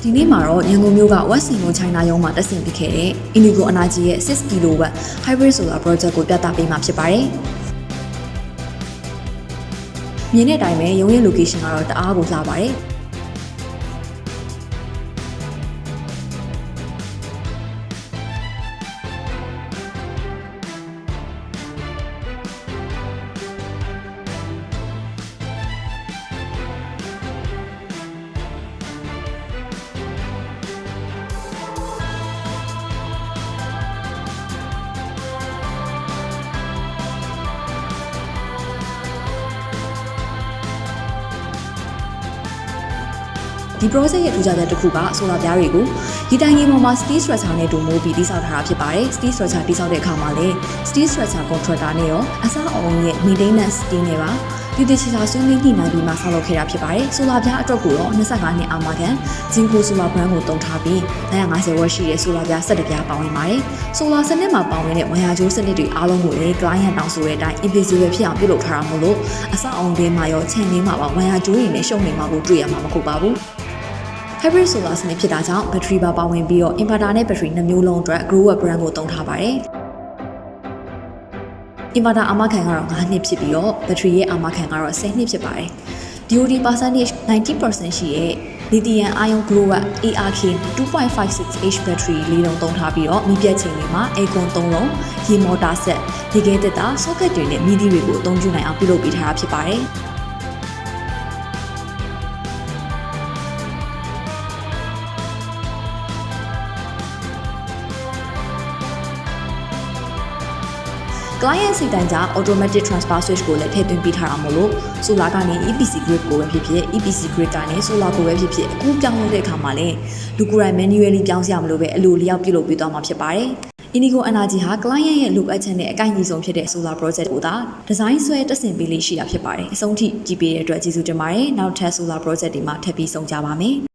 ဒီနေ့မှာတော့ရန်ကုန်မြို့က West Indochina ရုံးမှာတက်ဆင်ပြီးခဲ့တဲ့ Indigo Energy ရဲ့ 6 kW hybrid solar project ကိုပြသပေးမှာဖြစ်ပါတယ်။မြင်တဲ့အတိုင်းပဲရုံးရဲ့ location ကတော့တအားကိုလှပါတယ်။ဒီ project ရဲ့ထူးခြားချက်တစ်ခုကဆိုလာပြားတွေကိုဒီတိုင်းကြီးပေါ်မှာ steel structure နဲ့တူမိုးပြီးတိစောက်ထားတာဖြစ်ပါတယ်။ steel structure တိစောက်တဲ့အခါမှာလည်း steel structure contractor နဲ့ရောအစားအုံရဲ့ maintenance team နဲ့ပါဒီတချီစာဆွေးနွေးညှိနှိုင်းပြီးမှဆောက်လုပ်ခဲ့တာဖြစ်ပါတယ်။ဆိုလာပြားအတွက်ကိုတော့25နှစ်အာမခံဂျင်ကိုဆိုလာဘရန်ကိုတုံထားပြီး950 watt ရှိတဲ့ဆိုလာပြား17ပြားပါဝင်ပါတယ်။ဆိုလာစနစ်မှာပါဝင်တဲ့ဝါယာကြိုးစနစ်တွေအားလုံးကိုလည်း client တောင်းဆိုတဲ့အတိုင်း invisible ဖြစ်အောင်ပြုလုပ်ထားတာမို့လို့အစားအုံတွေမှာရောခြံထဲမှာပါဝါယာကြိုးတွေနဲ့ရှုံနေမှာကိုတွေ့ရမှာမဟုတ်ပါဘူး။ hybrid solar စနစ်ဖြစ်တာကြောင့်ဘက်ထရီပါဝင်ပြီးတော့ inverter နဲ့ဘက်ထရီ2မျိုးလုံးအတွက် grower brand ကိုသုံးထားပါတယ်။ inverter အာမခံကတော့9နှစ်ဖြစ်ပြီးတော့ဘက်ထရီရဲ့အာမခံကတော့10နှစ်ဖြစ်ပါတယ်။ DOD percentage 90% ရှိတဲ့ lithium ion grower ARK 2.56H ဘက်ထရီလေးလုံးသုံးထားပြီးတော့မိပြတ်ချိန်တွေမှာ aircon 3လုံး၊ရေမော်တာဆက်၊ဒီကဲတက်တာ socket တွေနဲ့မီဒီတွေကိုအသုံးပြုနိုင်အောင်ပြုလုပ်ပေးထားတာဖြစ်ပါတယ်။ client စီတိုင်းကြ automatic transfer switch ကိုလည်းထည့်သွင်းပေးထားတာမို့လို့ solar ကနေ EPC grid ကိုပဲဖြစ်ဖြစ် EPC grid ကနေ solar ကိုပဲဖြစ်ဖြစ်အခုပြောင်းလို့တဲ့အခါမှာလည်းလူကိုယ်တိုင် manually ပြောင်းစရာမလိုပဲအလိုလျောက်ပြုလုပ်ပေးသွားမှာဖြစ်ပါတယ်။ Indigo Energy ဟာ client ရဲ့လိုအပ်ချက်နဲ့အကိုက်ညီဆုံးဖြစ်တဲ့ solar project ကိုသာဒီဇိုင်းဆွဲတက်ဆင်ပေးလေးရှိတာဖြစ်ပါတယ်။အဆုံးထိကြည့်ပေးတဲ့အတွက်ကျေးဇူးတင်ပါတယ်။နောက်ထပ် solar project တွေမှာထပ်ပြီးဆုံကြပါမယ်။